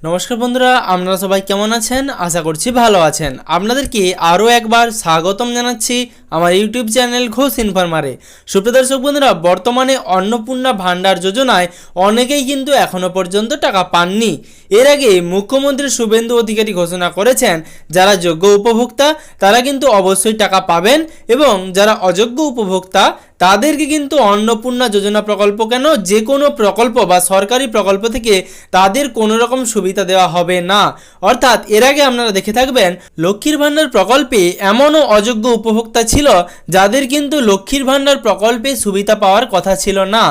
নমস্কার বন্ধুরা, আপনারা সবাই কেমন আছেন? আশা করছি ভালো আছেন। আপনাদেরকে আরও একবার স্বাগতম জানাচ্ছি আমার ইউটিউব চ্যানেল ঘোষ ইনফরমারে। সুপ্রিয় দর্শক বন্ধুরা, বর্তমানে অন্নপূর্ণা ভাণ্ডার যোজনায় অনেকেই কিন্তু এখনও পর্যন্ত টাকা পাননি। এর আগে মুখ্যমন্ত্রী শুভেন্দু অধিকারী ঘোষণা করেছেন যারা যোগ্য উপভোক্তা তারা কিন্তু অবশ্যই টাকা পাবেন, এবং যারা অযোগ্য উপভোক্তা তাদেরকে কিন্তু অন্নপূর্ণা যোজনা প্রকল্প কেন, যে কোনো প্রকল্প বা সরকারি প্রকল্প থেকে তাদের কোনো রকম সুবিধা দেওয়া হবে না। অর্থাৎ এর আগে আপনারা দেখে থাকবেন লক্ষ্মীর ভাণ্ডার প্রকল্পে এমনও অযোগ্য উপভোক্তা ছিল যাদের কিন্তু লক্ষ্মীর ভাণ্ডার প্রকল্পে সুবিধা পাওয়ার কথা ছিল না।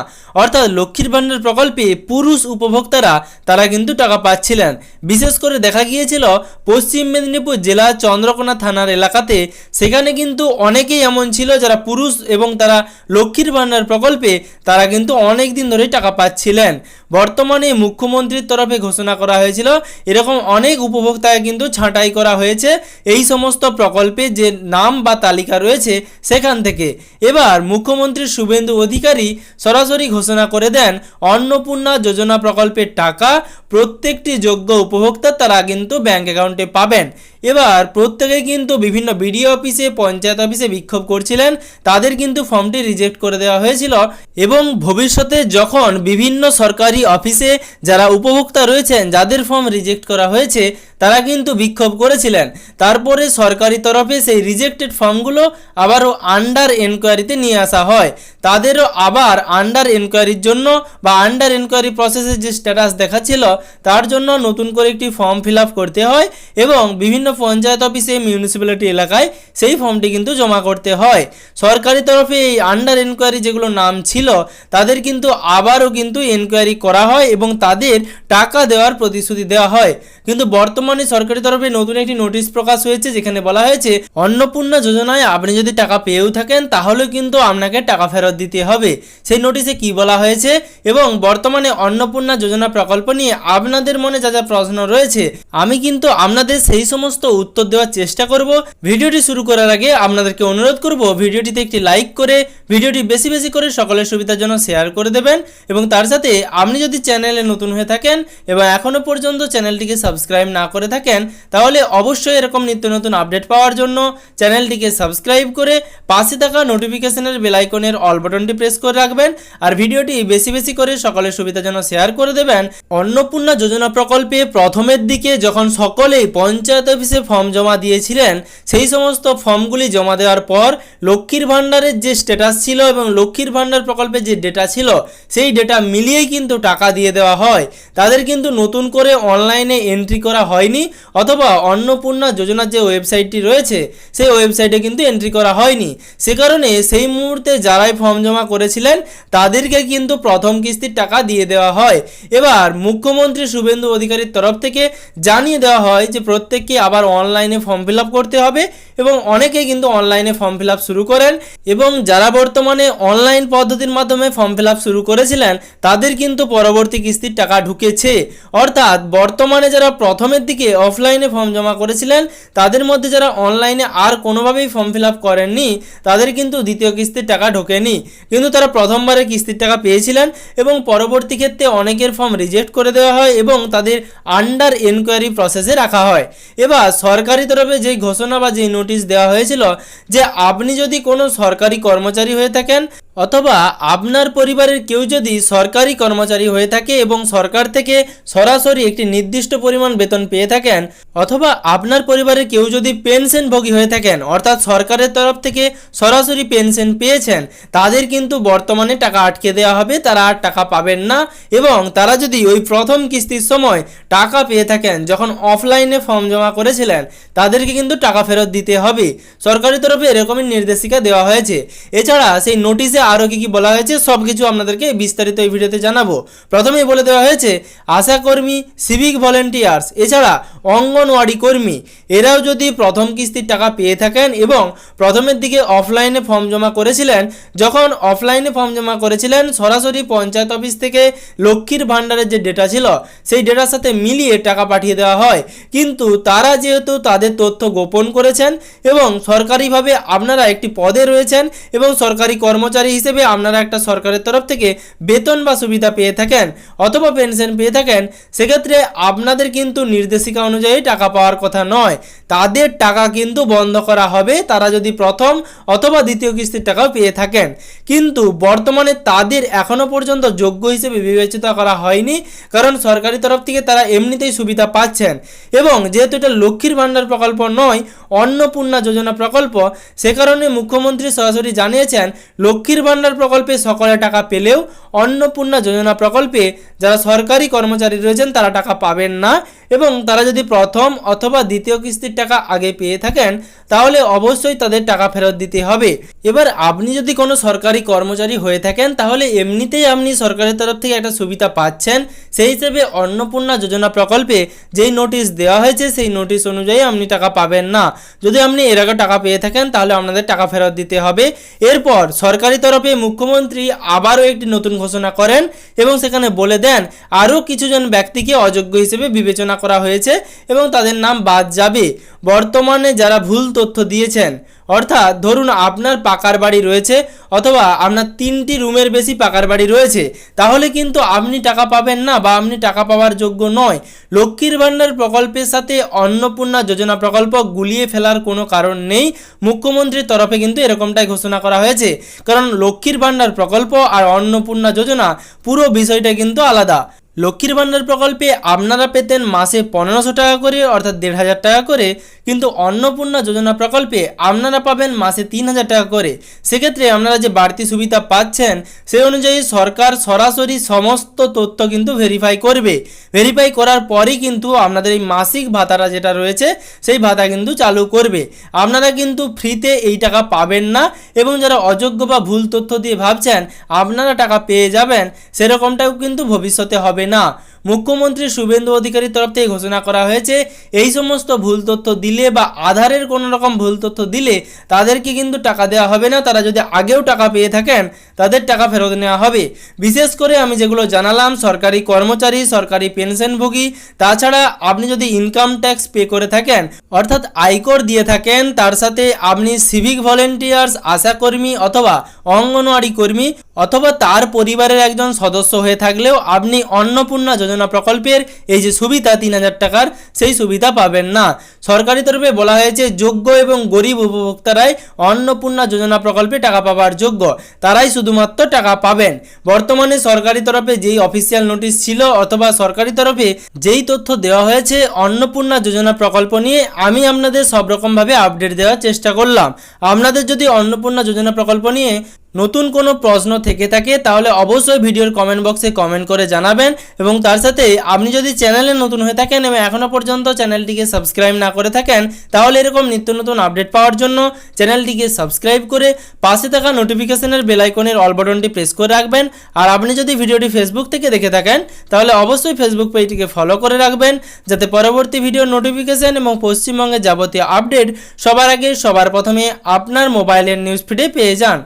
অর্থাৎ লক্ষ্মীর ভাণ্ডার প্রকল্পে পুরুষ উপভোক্তারা তারা কিন্তু টাকা পাচ্ছিলেন। বিশেষ করে দেখা গিয়েছিল পশ্চিম মেদিনীপুর জেলার চন্দ্রকোনা থানার এলাকাতে, সেখানে কিন্তু অনেকেই এমন ছিল যারা পুরুষ এবং তারা লক্ষ্মীর ভাণ্ডার প্রকল্পে তারা কিন্তু অনেক দিন ধরে টাকা পাচ্ছিলেন। বর্তমানে মুখ্যমন্ত্রীর তরফে ঘোষণা করা হয়েছিল এরকম অনেক উপভোক্তাকে কিন্তু ছাঁটাই করা হয়েছে এই সমস্ত প্রকল্পে যে নাম বা তালিকা রয়েছে সেখান থেকে। এবার মুখ্যমন্ত্রী শুভেন্দু অধিকারী সরাসরি ঘোষণা করে দেন অন্নপূর্ণা যোজনা প্রকল্পের টাকা প্রত্যেকটি যোগ্য উপভোক্তা তারা কিন্তু ব্যাংক অ্যাকাউন্টে পাবেন। এবার প্রত্যেকেই কিন্তু বিভিন্ন বিডিও অফিসে, পঞ্চায়েত অফিসে বিক্ষোভ করছিলেন, তাদের কিন্তু ফর্মটি রিজেক্ট করে দেওয়া হয়েছিল। এবং ভবিষ্যতে যখন বিভিন্ন সরকারি অফিসে যারা উপভোক্তা রয়েছেন যাদের ফর্ম রিজেক্ট করা হয়েছে তারা কিন্তু বিক্ষোভ করেছিলেন, তারপরে সরকারি তরফে সেই রিজেক্টেড ফর্মগুলো আবারও আন্ডার এনকোয়ারিতে নিয়ে আসা হয়। তাদেরও আবার আন্ডার এনকোয়ারির জন্য বা আন্ডার এনকোয়ারি প্রসেসের যে স্ট্যাটাস দেখাচ্ছিল তার জন্য নতুন করে একটি ফর্ম ফিল আপ করতে হয়, এবং বিভিন্ন পঞ্চায়েত অফিসে, মিউনিসিপ্যালিটি এলাকায় সেই ফর্মটি কিন্তু জমা করতে হয়। সরকারি তরফে এই আন্ডার এনকোয়ারি যেগুলো নাম ছিল তাদের কিন্তু আবারও কিন্তু এনকোয়ারি করা হয় এবং তাদের টাকা দেওয়ার প্রতিশ্রুতি দেওয়া হয়। কিন্তু বর্তমানে সরকারি তরফে নতুন একটি নোটিশ প্রকাশ হয়েছে যেখানে বলা হয়েছে অন্নপূর্ণা যোজনায় আপনি যদি টাকা পেয়েও থাকেন তাহলে কিন্তু আপনাকে টাকা ফেরত দিতে হবে। সেই নোটিশে কি বলা হয়েছে এবং বর্তমানে অন্নপূর্ণা যোজনা প্রকল্প নিয়ে আপনাদের মনে যা যা প্রশ্ন রয়েছে আমি কিন্তু আপনাদের সেই সমস্ত উত্তর দেওয়ার চেষ্টা করব। ভিডিওটি শুরু করার আগে আপনাদেরকে অনুরোধ করব ভিডিওটিতে একটি লাইক করে ভিডিওটি বেশি বেশি করে সকলের সুবিধার জন্য শেয়ার করে দেবেন, এবং তার সাথে আপনি যদি চ্যানেলে নতুন হয়ে থাকেন এবং এখনও পর্যন্ত চ্যানেলটিকে সাবস্ক্রাইব না করে থাকেন তাহলে অবশ্যই এরকম নিত্য নতুন আপডেট পাওয়ার জন্য চ্যানেলটিকে সাবস্ক্রাইব করে পাশে থাকা নোটিফিকেশনের বেল আইকনের অল বাটনটি প্রেস করে রাখবেন, আর ভিডিওটি বেশি বেশি করে সকলের সুবিধার জন্য শেয়ার করে দেবেন। অন্নপূর্ণা যোজনা প্রকল্পে প্রথমের দিকে যখন সকলেই পঞ্চায়েত অফিসে ফর্ম জমা দিয়েছিলেন সেই সমস্ত ফর্মগুলি জমা দেওয়ার পর লক্ষ্মীর ভাণ্ডারের যে স্ট্যাটাস ছিল এবং লক্ষ্মীর ভাণ্ডার প্রকল্পের যে ডেটা ছিল সেই ডেটা মিলিয়েই কিন্তু টাকা দিয়ে দেওয়া হয়। তাদের কিন্তু নতুন করে অনলাইনে এন্ট্রি করা হয়নি, অথবা অন্নপূর্ণা যোজনার যে ওয়েবসাইটটি রয়েছে সেই ওয়েবসাইটে কিন্তু এন্ট্রি করা হয়নি। সে কারণে সেই মুহূর্তে যারাই ফর্ম জমা করেছিলেন তাদেরকে কিন্তু প্রথম কিস্তির টাকা দিয়ে দেওয়া হয়। এবার মুখ্যমন্ত্রী শুভেন্দু অধিকারীর তরফ থেকে জানিয়ে দেওয়া হয় যে প্রত্যেককে আবার অনলাইনে ফর্ম ফিল আপ করতে হবে, এবং অনেকেই কিন্তু অনলাইনে ফর্ম ফিল আপ শুরু করেন। এবং যারা বর্তমানে অনলাইন পদ্ধতির মাধ্যমে ফর্ম ফিল আপ শুরু করেছিলেন তাদের কিন্তু পরবর্তী কিস্তির টাকা ঢুকেছে। অর্থাৎ বর্তমানে যারা প্রথমের দিকে অফলাইনে ফর্ম জমা করেছিলেন তাদের মধ্যে যারা অনলাইনে আর কোনোভাবেই ফর্ম ফিল আপ করেননি তাদের কিন্তু দ্বিতীয় কিস্তির টাকা ঢোকেনি, কিন্তু তারা প্রথমবারে কিস্তির টাকা পেয়েছিলেন এবং পরবর্তী ক্ষেত্রে অনেকের ফর্ম রিজেক্ট করে দেওয়া হয় এবং তাদের আন্ডার এনকোয়ারি প্রসেসে রাখা হয়। এবার সরকারি তরফে যেই ঘোষণা বা যেই নোটিশ দেওয়া হয়েছিল যে আপনি যদি কোনো সরকারি কর্মচারী হয়ে থাকেন অথবা আপনার পরিবারের কেউ যদি সরকারি কর্মচারী হয়ে থাকে এবং সরকার থেকে সরাসরি একটি নির্দিষ্ট পরিমাণ বেতন পেয়ে থাকেন, অথবা আপনার পরিবারের কেউ যদি পেনশনভোগী হয়ে থাকেন অর্থাৎ সরকারের তরফ থেকে সরাসরি পেনশন পেয়েছেন, তাদের কিন্তু বর্তমানে টাকা আটকে দেওয়া হবে, তারা আর টাকা পাবেন না। এবং তারা যদি ওই প্রথম কিস্তির সময় টাকা পেয়ে থাকেন যখন অফলাইনে ফর্ম জমা করেছিলেন তাদেরকে কিন্তু টাকা ফেরত দিতে হবে। সরকারি তরফে এরকমই নির্দেশিকা দেওয়া হয়েছে। এছাড়া সেই নোটিশে আরও কি বলা হয়েছে সব কিছু আপনাদেরকে বিস্তারিত এই ভিডিওতে জানাবো। প্রথমেই বলে দেওয়া হয়েছে আশাকর্মী, সিভিক ভলেন্টিয়ার্স, এছাড়া অঙ্গনওয়াড়ি কর্মী এরাও যদি প্রথম কিস্তির টাকা পেয়ে থাকেন এবং প্রথমের দিকে অফলাইনে ফর্ম জমা করেছিলেন, যখন অফলাইনে ফর্ম জমা করেছিলেন সরাসরি পঞ্চায়েত অফিস থেকে লক্ষ্মীর ভাণ্ডারের যে ডেটা ছিল সেই ডেটার সাথে মিলিয়ে টাকা পাঠিয়ে দেওয়া হয়, কিন্তু তারা যে যেহেতু তাদের তথ্য গোপন করেছেন এবং সরকারিভাবে আপনারা একটি পদে রয়েছেন এবং সরকারি কর্মচারী হিসেবে আপনারা একটা সরকারের তরফ থেকে বেতন বা সুবিধা পেয়ে থাকেন অথবা পেনশন পেয়ে থাকেন, সেক্ষেত্রে আপনাদের কিন্তু নির্দেশিকা অনুযায়ী টাকা পাওয়ার কথা নয়। তাদের টাকা কিন্তু বন্ধ করা হবে তারা যদি প্রথম অথবা দ্বিতীয় কিস্তির টাকাও পেয়ে থাকেন। কিন্তু বর্তমানে তাদের এখনো পর্যন্ত যোগ্য হিসেবে বিবেচিত করা হয়নি, কারণ সরকারি তরফ থেকে তারা এমনিতেই সুবিধা পাচ্ছেন। এবং যেহেতু এটা লক্ষ্মীর ভাণ্ডার প্রকল্প নয়, অন্নপূর্ণা যোজনা প্রকল্প, সে কারণে মুখ্যমন্ত্রী সরাসরি জানিয়েছেন লক্ষ্মীর ভাণ্ডার প্রকল্পে সকলে টাকা পেলেও অন্নপূর্ণা যোজনা প্রকল্পে যারা সরকারি কর্মচারী রয়েছেন তারা টাকা পাবেন না। এবং তারা যদি প্রথম অথবা দ্বিতীয় কিস্তির টাকা আগে পেয়ে থাকেন তাহলে অবশ্যই তাদের টাকা ফেরত দিতে হবে। এবার আপনি যদি কোনো সরকারি কর্মচারী হয়ে থাকেন তাহলে এমনিতেই আপনি সরকারের তরফ থেকে একটা সুবিধা পাচ্ছেন, সেই হিসেবে অন্নপূর্ণা যোজনা প্রকল্পে যেই নোটিশ দেওয়া হয়েছে সেই নোটিশ অনুযায়ী আপনি টাকা পাবেন না। যদি আপনি এর আগে টাকা পেয়ে থাকেন তাহলে আপনাদের টাকা ফেরত দিতে হবে। এরপর সরকারি তরফে মুখ্যমন্ত্রী আবারও একটি নতুন ঘোষণা করেন এবং সেখানে বলে দেন আরও কিছুজন ব্যক্তিকে অযোগ্য হিসেবে বিবেচনা করা হয়েছে এবং তাদের নাম বাদ যাবে। বর্তমানে যারা ভুল তথ্য দিয়েছেন, অর্থাৎ ধরুন আপনার পাকার বাড়ি রয়েছে অথবা আপনার 3টি রুমের বেশি পাকার বাড়ি রয়েছে, তাহলে কিন্তু আপনি টাকা পাবেন না বা আপনি টাকা পাওয়ার যোগ্য নয়। লক্ষ্মীর ভাণ্ডার প্রকল্পের সাথে অন্নপূর্ণা যোজনা প্রকল্প গুলিয়ে ফেলার কোনো কারণ নেই। মুখ্যমন্ত্রীর তরফে কিন্তু এরকমটাই ঘোষণা করা হয়েছে, কারণ লক্ষ্মীর ভাণ্ডার প্রকল্প আর অন্নপূর্ণা যোজনা পুরো বিষয়টা কিন্তু আলাদা। লক্ষ্মীর ভাণ্ডার প্রকল্পে আপনারা পেতেন মাসে 1500 টাকা করে, অর্থাৎ 1500 টাকা করে, কিন্তু অন্নপূর্ণা যোজনা প্রকল্পে আপনারা পাবেন মাসে 3000 টাকা করে। সেক্ষেত্রে আপনারা যে বাড়তি সুবিধা পাচ্ছেন সেই অনুযায়ী সরকার সরাসরি সমস্ত তথ্য কিন্তু ভেরিফাই করবে। ভেরিফাই করার পরই কিন্তু আপনাদের এই মাসিক ভাতাটা যেটা রয়েছে সেই ভাতা কিন্তু চালু করবে। আপনারা কিন্তু ফ্রিতে এই টাকা পাবেন না এবং যারা অযোগ্য বা ভুল তথ্য দিয়ে ভাবছেন আপনারা টাকা পেয়ে যাবেন, সেরকমটাও কিন্তু ভবিষ্যতে হবে না। মুখ্যমন্ত্রী শুভেন্দু অধিকারীর তরফ থেকে ঘোষণা করা হয়েছে এই সমস্ত ভুল তথ্য দিলে বা আধারের কোনো রকম ভুল তথ্য দিলে তাদেরকে কিন্তু টাকা দেওয়া হবে না। তারা যদি আগেও টাকা পেয়ে থাকেন তাদের টাকা ফেরত নেওয়া হবে। বিশেষ করে আমি যেগুলো জানালাম, সরকারি কর্মচারী, সরকারি পেনশনভোগী, তাছাড়া আপনি যদি ইনকাম ট্যাক্স পে করে থাকেন অর্থাৎ আয়কর দিয়ে থাকেন, তার সাথে আপনি সিভিক ভলেন্টিয়ার্স, আশাকর্মী অথবা অঙ্গনওয়াড়ি কর্মী অথবা তার পরিবারের একজন সদস্য হয়ে থাকলেও আপনি অন্নপূর্ণা যোজনা প্রকল্পের এই যে সুবিধা 3000 টাকার সেই সুবিধা পাবেন না। সরকারি তরফে বলা হয়েছে যোগ্য এবং গরিব উপভোক্তারাই অন্নপূর্ণা যোজনা প্রকল্পে টাকা পাওয়ার যোগ্য, তারাই শুধুমাত্র টাকা পাবেন। বর্তমানে সরকারি তরফে যেই অফিসিয়াল নোটিশ ছিল অথবা সরকারি তরফে যেই তথ্য দেওয়া হয়েছে অন্নপূর্ণা যোজনা প্রকল্প নিয়ে আমি আপনাদের সব রকমভাবে আপডেট দেওয়ার চেষ্টা করলাম। আপনাদের যদি অন্নপূর্ণা যোজনা প্রকল্প নিয়ে নতুন কোনো প্রশ্ন থেকে থাকে তাহলে অবশ্যই ভিডিওর কমেন্ট বক্সে কমেন্ট করে জানাবেন। এবং তার সাথে আপনি যদি চ্যানেলে নতুন হয়ে থাকেন এবং এখনও পর্যন্ত চ্যানেলটিকে সাবস্ক্রাইব না করে থাকেন তাহলে এরকম নিত্য নতুন আপডেট পাওয়ার জন্য চ্যানেলটিকে সাবস্ক্রাইব করে পাশে থাকা নোটিফিকেশনের বেল আইকনের অল বাটনটি প্রেস করে রাখবেন। আর আপনি যদি ভিডিওটি ফেসবুক থেকে দেখে থাকেন তাহলে অবশ্যই ফেসবুক পেজটিকে ফলো করে রাখবেন, যাতে পরবর্তী ভিডিওর নোটিফিকেশন এবং পশ্চিমবঙ্গের যাবতীয় আপডেট সবার আগে সবার প্রথমে আপনার মোবাইলের নিউজ ফিডে পেয়ে যান।